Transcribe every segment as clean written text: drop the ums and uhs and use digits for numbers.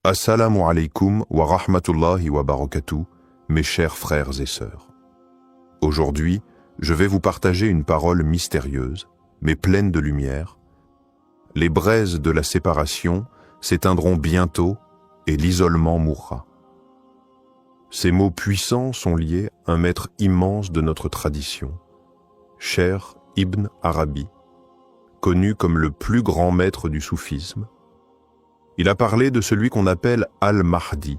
Assalamu alaikum wa rahmatullahi wa barakatuh, mes chers frères et sœurs. Aujourd'hui, je vais vous partager une parole mystérieuse, mais pleine de lumière. Les braises de la séparation s'éteindront bientôt et l'isolement mourra. Ces mots puissants sont liés à un maître immense de notre tradition, Cheikh Ibn Arabi, connu comme le plus grand maître du soufisme. Il a parlé de celui qu'on appelle Al-Mahdi,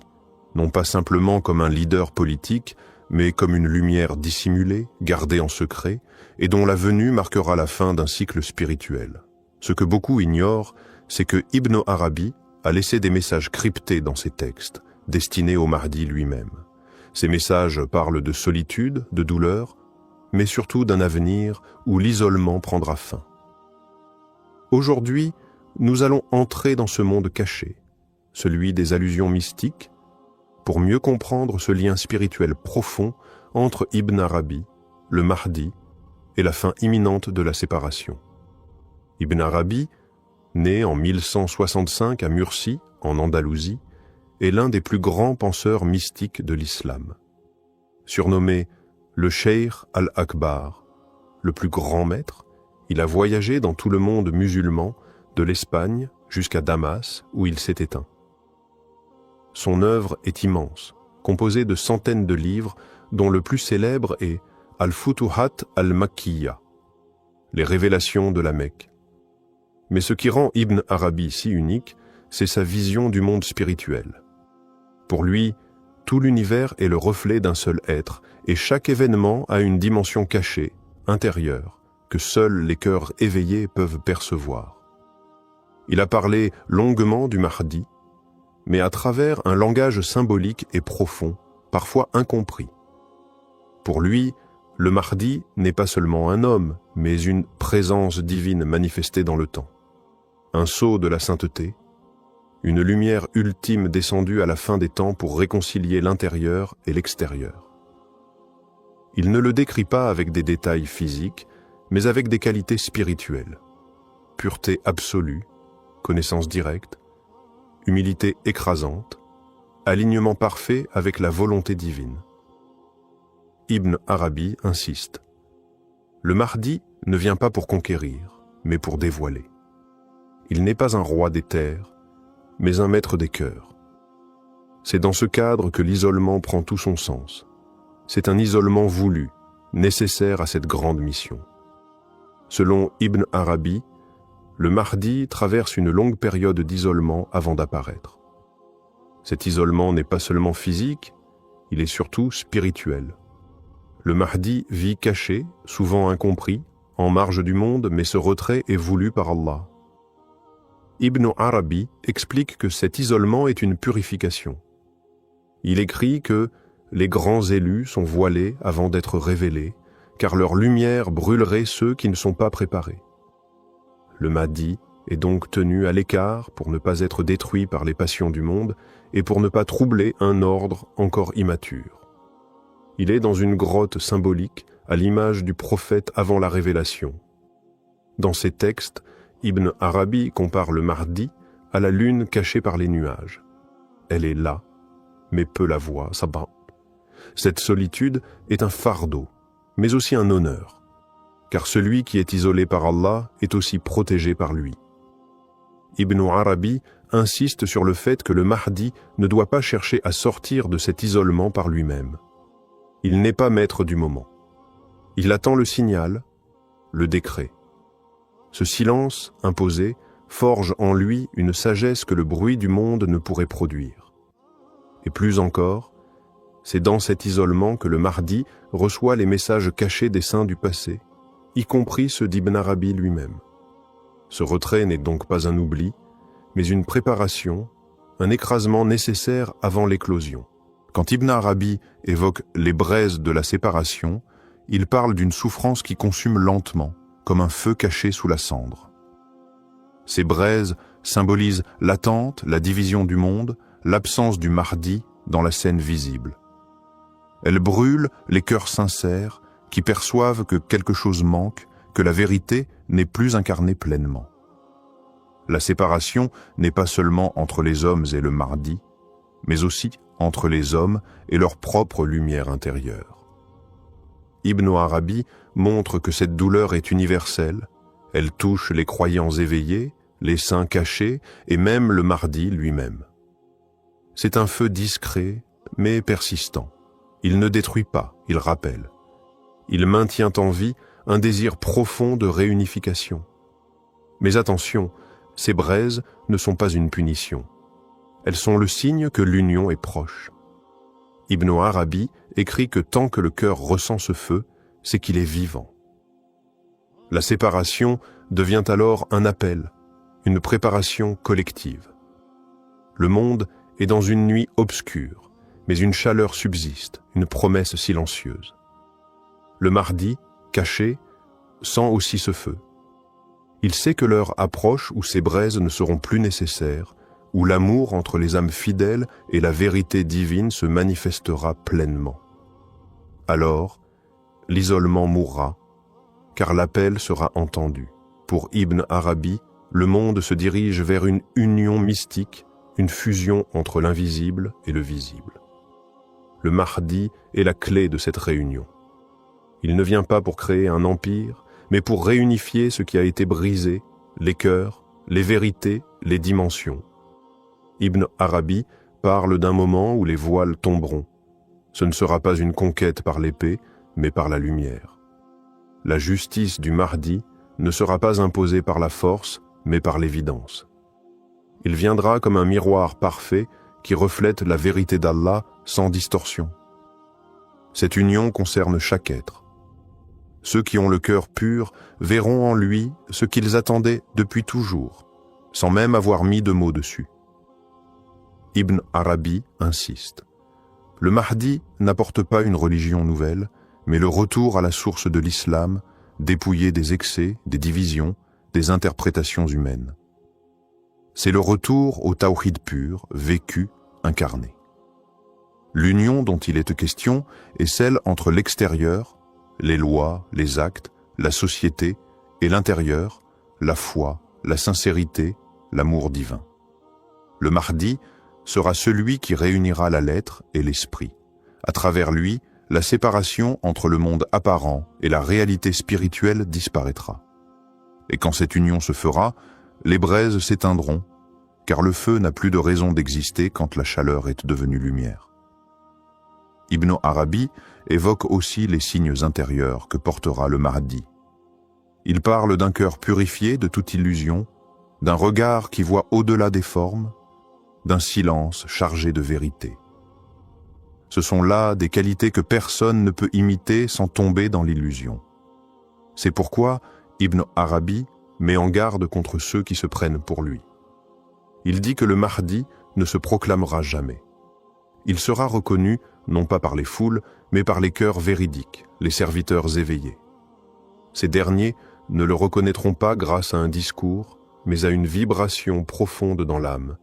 non pas simplement comme un leader politique, mais comme une lumière dissimulée, gardée en secret, et dont la venue marquera la fin d'un cycle spirituel. Ce que beaucoup ignorent, c'est que Ibn Arabi a laissé des messages cryptés dans ses textes, destinés au Mahdi lui-même. Ces messages parlent de solitude, de douleur, mais surtout d'un avenir où l'isolement prendra fin. Aujourd'hui, nous allons entrer dans ce monde caché, celui des allusions mystiques, pour mieux comprendre ce lien spirituel profond entre Ibn Arabi, le Mahdi et la fin imminente de la séparation. Ibn Arabi, né en 1165 à Murcie, en Andalousie, est l'un des plus grands penseurs mystiques de l'islam. Surnommé le Cheikh al-Akbar, le plus grand maître, il a voyagé dans tout le monde musulman, de l'Espagne jusqu'à Damas, où il s'est éteint. Son œuvre est immense, composée de centaines de livres, dont le plus célèbre est Al-Futuhat al-Makkiyya, les révélations de la Mecque. Mais ce qui rend Ibn Arabi si unique, c'est sa vision du monde spirituel. Pour lui, tout l'univers est le reflet d'un seul être, et chaque événement a une dimension cachée, intérieure, que seuls les cœurs éveillés peuvent percevoir. Il a parlé longuement du Mahdi, mais à travers un langage symbolique et profond, parfois incompris. Pour lui, le Mahdi n'est pas seulement un homme, mais une présence divine manifestée dans le temps. Un sceau de la sainteté, une lumière ultime descendue à la fin des temps pour réconcilier l'intérieur et l'extérieur. Il ne le décrit pas avec des détails physiques, mais avec des qualités spirituelles. Pureté absolue, connaissance directe, humilité écrasante, alignement parfait avec la volonté divine. Ibn Arabi insiste. Le Mahdi ne vient pas pour conquérir, mais pour dévoiler. Il n'est pas un roi des terres, mais un maître des cœurs. C'est dans ce cadre que l'isolement prend tout son sens. C'est un isolement voulu, nécessaire à cette grande mission. Selon Ibn Arabi, le Mahdi traverse une longue période d'isolement avant d'apparaître. Cet isolement n'est pas seulement physique, il est surtout spirituel. Le Mahdi vit caché, souvent incompris, en marge du monde, mais ce retrait est voulu par Allah. Ibn Arabi explique que cet isolement est une purification. Il écrit que les grands élus sont voilés avant d'être révélés, car leur lumière brûlerait ceux qui ne sont pas préparés. Le Mahdi est donc tenu à l'écart pour ne pas être détruit par les passions du monde et pour ne pas troubler un ordre encore immature. Il est dans une grotte symbolique à l'image du prophète avant la révélation. Dans ses textes, Ibn Arabi compare le Mahdi à la lune cachée par les nuages. Elle est là, mais peu la voit, sabah. Cette solitude est un fardeau, mais aussi un honneur, car celui qui est isolé par Allah est aussi protégé par lui. Ibn Arabi insiste sur le fait que le Mahdi ne doit pas chercher à sortir de cet isolement par lui-même. Il n'est pas maître du moment. Il attend le signal, le décret. Ce silence imposé forge en lui une sagesse que le bruit du monde ne pourrait produire. Et plus encore, c'est dans cet isolement que le Mahdi reçoit les messages cachés des saints du passé, y compris ceux d'Ibn Arabi lui-même. Ce retrait n'est donc pas un oubli, mais une préparation, un écrasement nécessaire avant l'éclosion. Quand Ibn Arabi évoque les braises de la séparation, il parle d'une souffrance qui consume lentement, comme un feu caché sous la cendre. Ces braises symbolisent l'attente, la division du monde, l'absence du Mahdi dans la scène visible. Elles brûlent les cœurs sincères qui perçoivent que quelque chose manque, que la vérité n'est plus incarnée pleinement. La séparation n'est pas seulement entre les hommes et le Mahdi, mais aussi entre les hommes et leur propre lumière intérieure. Ibn Arabi montre que cette douleur est universelle, elle touche les croyants éveillés, les saints cachés et même le Mahdi lui-même. C'est un feu discret, mais persistant. Il ne détruit pas, il rappelle. Il maintient en vie un désir profond de réunification. Mais attention, ces braises ne sont pas une punition. Elles sont le signe que l'union est proche. Ibn Arabi écrit que tant que le cœur ressent ce feu, c'est qu'il est vivant. La séparation devient alors un appel, une préparation collective. Le monde est dans une nuit obscure, mais une chaleur subsiste, une promesse silencieuse. Le Mahdi, caché, sent aussi ce feu. Il sait que l'heure approche où ces braises ne seront plus nécessaires, où l'amour entre les âmes fidèles et la vérité divine se manifestera pleinement. Alors, l'isolement mourra, car l'appel sera entendu. Pour Ibn Arabi, le monde se dirige vers une union mystique, une fusion entre l'invisible et le visible. Le Mahdi est la clé de cette réunion. Il ne vient pas pour créer un empire, mais pour réunifier ce qui a été brisé, les cœurs, les vérités, les dimensions. Ibn Arabi parle d'un moment où les voiles tomberont. Ce ne sera pas une conquête par l'épée, mais par la lumière. La justice du Mahdi ne sera pas imposée par la force, mais par l'évidence. Il viendra comme un miroir parfait qui reflète la vérité d'Allah sans distorsion. Cette union concerne chaque être. Ceux qui ont le cœur pur verront en lui ce qu'ils attendaient depuis toujours, sans même avoir mis de mots dessus. Ibn Arabi insiste. Le Mahdi n'apporte pas une religion nouvelle, mais le retour à la source de l'islam, dépouillé des excès, des divisions, des interprétations humaines. C'est le retour au tawhid pur, vécu, incarné. L'union dont il est question est celle entre l'extérieur, les lois, les actes, la société, et l'intérieur, la foi, la sincérité, l'amour divin. Le Mahdi sera celui qui réunira la lettre et l'esprit. À travers lui, la séparation entre le monde apparent et la réalité spirituelle disparaîtra. Et quand cette union se fera, les braises s'éteindront, car le feu n'a plus de raison d'exister quand la chaleur est devenue lumière. Ibn Arabi évoque aussi les signes intérieurs que portera le Mahdi. Il parle d'un cœur purifié de toute illusion, d'un regard qui voit au-delà des formes, d'un silence chargé de vérité. Ce sont là des qualités que personne ne peut imiter sans tomber dans l'illusion. C'est pourquoi Ibn Arabi met en garde contre ceux qui se prennent pour lui. Il dit que le Mahdi ne se proclamera jamais. Il sera reconnu non pas par les foules, mais par les cœurs véridiques, les serviteurs éveillés. Ces derniers ne le reconnaîtront pas grâce à un discours, mais à une vibration profonde dans l'âme,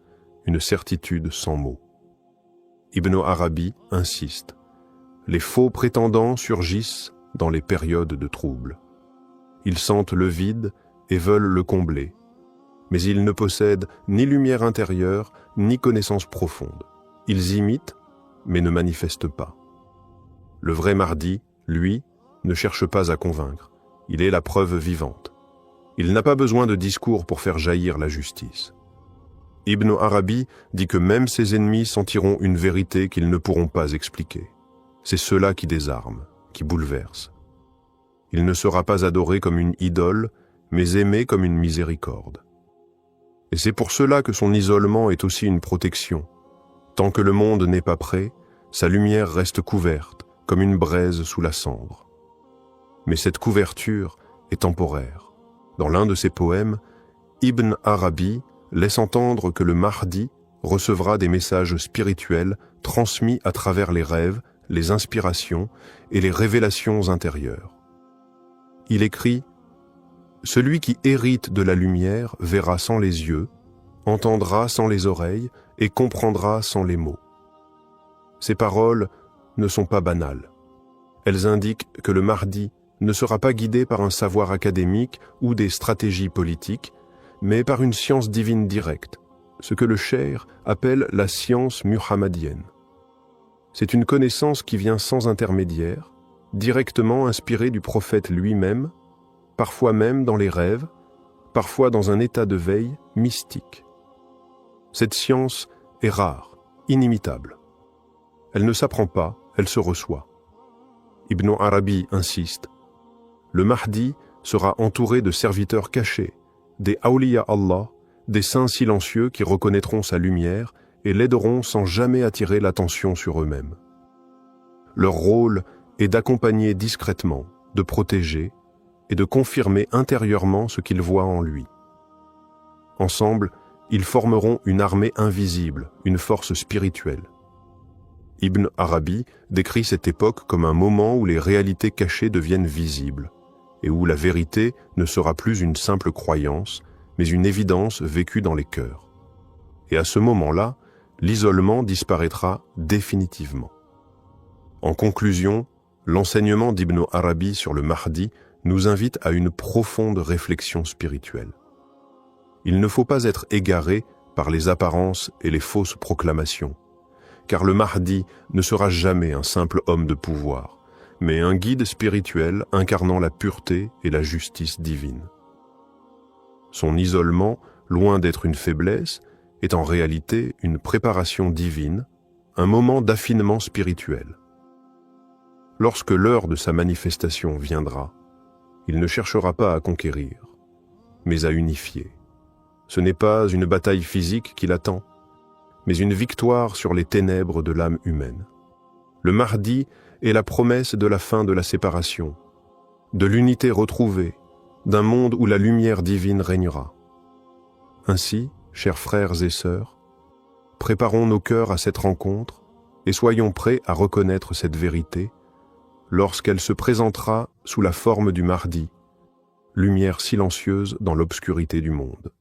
une certitude sans mots. Ibn Arabi insiste. Les faux prétendants surgissent dans les périodes de trouble. Ils sentent le vide et veulent le combler, mais ils ne possèdent ni lumière intérieure, ni connaissance profonde. Ils imitent, mais ne manifestent pas. Le vrai Mahdi, lui, ne cherche pas à convaincre. Il est la preuve vivante. Il n'a pas besoin de discours pour faire jaillir la justice. Ibn Arabi dit que même ses ennemis sentiront une vérité qu'ils ne pourront pas expliquer. C'est cela qui désarme, qui bouleverse. Il ne sera pas adoré comme une idole, mais aimé comme une miséricorde. Et c'est pour cela que son isolement est aussi une protection. Tant que le monde n'est pas prêt, sa lumière reste couverte, comme une braise sous la cendre. Mais cette couverture est temporaire. Dans l'un de ses poèmes, Ibn Arabi laisse entendre que le Mahdi recevra des messages spirituels transmis à travers les rêves, les inspirations et les révélations intérieures. Il écrit « Celui qui hérite de la lumière verra sans les yeux, entendra sans les oreilles et comprendra sans les mots. » Ces paroles ne sont pas banales. Elles indiquent que le Mahdi ne sera pas guidé par un savoir académique ou des stratégies politiques, mais par une science divine directe, ce que le cheikh appelle la science muhammadienne. C'est une connaissance qui vient sans intermédiaire, directement inspirée du prophète lui-même, parfois même dans les rêves, parfois dans un état de veille mystique. Cette science est rare, inimitable. Elle ne s'apprend pas, elle se reçoit. Ibn Arabi insiste. Le Mahdi sera entouré de serviteurs cachés, des awliya Allah, des saints silencieux qui reconnaîtront sa lumière et l'aideront sans jamais attirer l'attention sur eux-mêmes. Leur rôle est d'accompagner discrètement, de protéger et de confirmer intérieurement ce qu'ils voient en lui. Ensemble, ils formeront une armée invisible, une force spirituelle. Ibn Arabi décrit cette époque comme un moment où les réalités cachées deviennent visibles et où la vérité ne sera plus une simple croyance, mais une évidence vécue dans les cœurs. Et à ce moment-là, l'isolement disparaîtra définitivement. En conclusion, l'enseignement d'Ibn Arabi sur le Mahdi nous invite à une profonde réflexion spirituelle. Il ne faut pas être égaré par les apparences et les fausses proclamations, car le Mahdi ne sera jamais un simple homme de pouvoir, mais un guide spirituel incarnant la pureté et la justice divine. Son isolement, loin d'être une faiblesse, est en réalité une préparation divine, un moment d'affinement spirituel. Lorsque l'heure de sa manifestation viendra, il ne cherchera pas à conquérir, mais à unifier. Ce n'est pas une bataille physique qui l'attend, mais une victoire sur les ténèbres de l'âme humaine. Le Mahdi est la promesse de la fin de la séparation, de l'unité retrouvée, d'un monde où la lumière divine régnera. Ainsi, chers frères et sœurs, préparons nos cœurs à cette rencontre et soyons prêts à reconnaître cette vérité lorsqu'elle se présentera sous la forme du Mahdi, lumière silencieuse dans l'obscurité du monde.